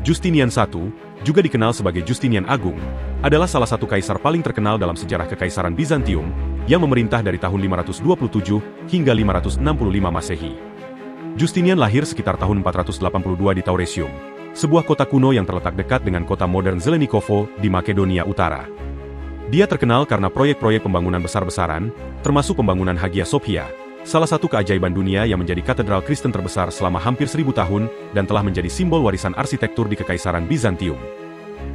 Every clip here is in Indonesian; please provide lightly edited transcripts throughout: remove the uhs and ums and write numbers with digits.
Justinian I, juga dikenal sebagai Justinian Agung, adalah salah satu kaisar paling terkenal dalam sejarah Kekaisaran Bizantium, yang memerintah dari tahun 527 hingga 565 Masehi. Justinian lahir sekitar tahun 482 di Tauresium, sebuah kota kuno yang terletak dekat dengan kota modern Zelenikovo di Makedonia Utara. Dia terkenal karena proyek-proyek pembangunan besar-besaran, termasuk pembangunan Hagia Sophia, salah satu keajaiban dunia yang menjadi katedral Kristen terbesar selama hampir 1000 tahun dan telah menjadi simbol warisan arsitektur di Kekaisaran Bizantium.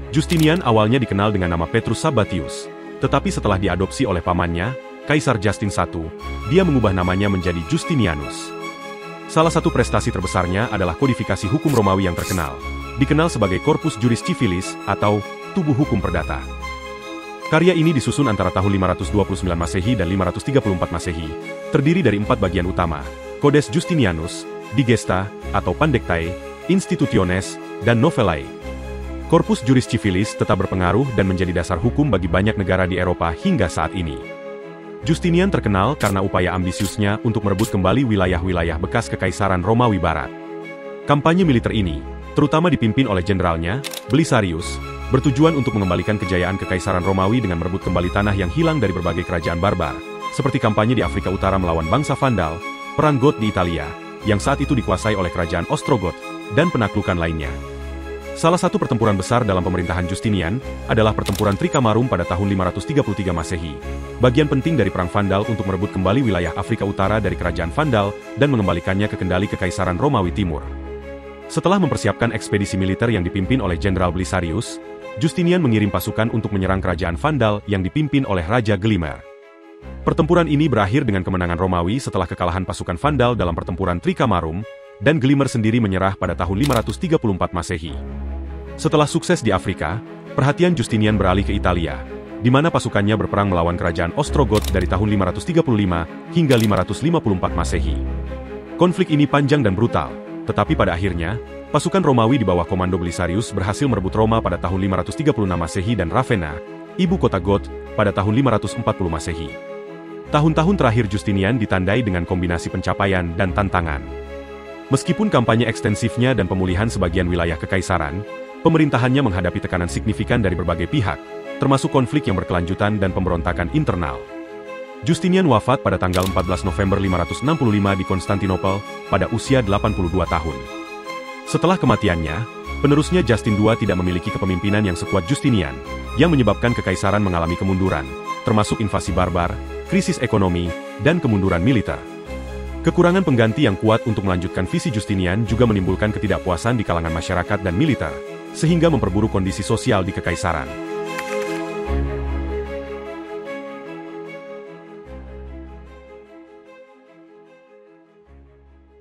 Justinian awalnya dikenal dengan nama Petrus Sabatius, tetapi setelah diadopsi oleh pamannya, Kaisar Justin I, dia mengubah namanya menjadi Justinianus. Salah satu prestasi terbesarnya adalah kodifikasi hukum Romawi yang terkenal, dikenal sebagai Corpus Juris Civilis atau Tubuh Hukum Perdata. Karya ini disusun antara tahun 529 Masehi dan 534 Masehi, terdiri dari 4 bagian utama, Codes Justinianus, Digesta, atau Pandectae, Institutiones, dan Novellae. Corpus Juris Civilis tetap berpengaruh dan menjadi dasar hukum bagi banyak negara di Eropa hingga saat ini. Justinian terkenal karena upaya ambisiusnya untuk merebut kembali wilayah-wilayah bekas Kekaisaran Romawi Barat. Kampanye militer ini, terutama dipimpin oleh jenderalnya, Belisarius, bertujuan untuk mengembalikan kejayaan Kekaisaran Romawi dengan merebut kembali tanah yang hilang dari berbagai kerajaan barbar, seperti kampanye di Afrika Utara melawan bangsa Vandal, Perang Goth di Italia, yang saat itu dikuasai oleh kerajaan Ostrogoth, dan penaklukan lainnya. Salah satu pertempuran besar dalam pemerintahan Justinian adalah pertempuran Tricamarum pada tahun 533 Masehi, bagian penting dari Perang Vandal untuk merebut kembali wilayah Afrika Utara dari kerajaan Vandal dan mengembalikannya ke kendali Kekaisaran Romawi Timur. Setelah mempersiapkan ekspedisi militer yang dipimpin oleh Jenderal Belisarius, Justinian mengirim pasukan untuk menyerang kerajaan Vandal yang dipimpin oleh Raja Gelimer. Pertempuran ini berakhir dengan kemenangan Romawi setelah kekalahan pasukan Vandal dalam pertempuran Tricamarum, dan Gelimer sendiri menyerah pada tahun 534 Masehi. Setelah sukses di Afrika, perhatian Justinian beralih ke Italia, di mana pasukannya berperang melawan kerajaan Ostrogoth dari tahun 535 hingga 554 Masehi. Konflik ini panjang dan brutal, tetapi pada akhirnya, pasukan Romawi di bawah komando Belisarius berhasil merebut Roma pada tahun 536 Masehi dan Ravenna, ibu kota Goth, pada tahun 540 Masehi. Tahun-tahun terakhir Justinian ditandai dengan kombinasi pencapaian dan tantangan. Meskipun kampanye ekstensifnya dan pemulihan sebagian wilayah kekaisaran, pemerintahannya menghadapi tekanan signifikan dari berbagai pihak, termasuk konflik yang berkelanjutan dan pemberontakan internal. Justinian wafat pada tanggal 14 November 565 di Konstantinopel, pada usia 82 tahun. Setelah kematiannya, penerusnya Justin II tidak memiliki kepemimpinan yang sekuat Justinian, yang menyebabkan kekaisaran mengalami kemunduran, termasuk invasi barbar, krisis ekonomi, dan kemunduran militer. Kekurangan pengganti yang kuat untuk melanjutkan visi Justinian juga menimbulkan ketidakpuasan di kalangan masyarakat dan militer, sehingga memperburuk kondisi sosial di kekaisaran.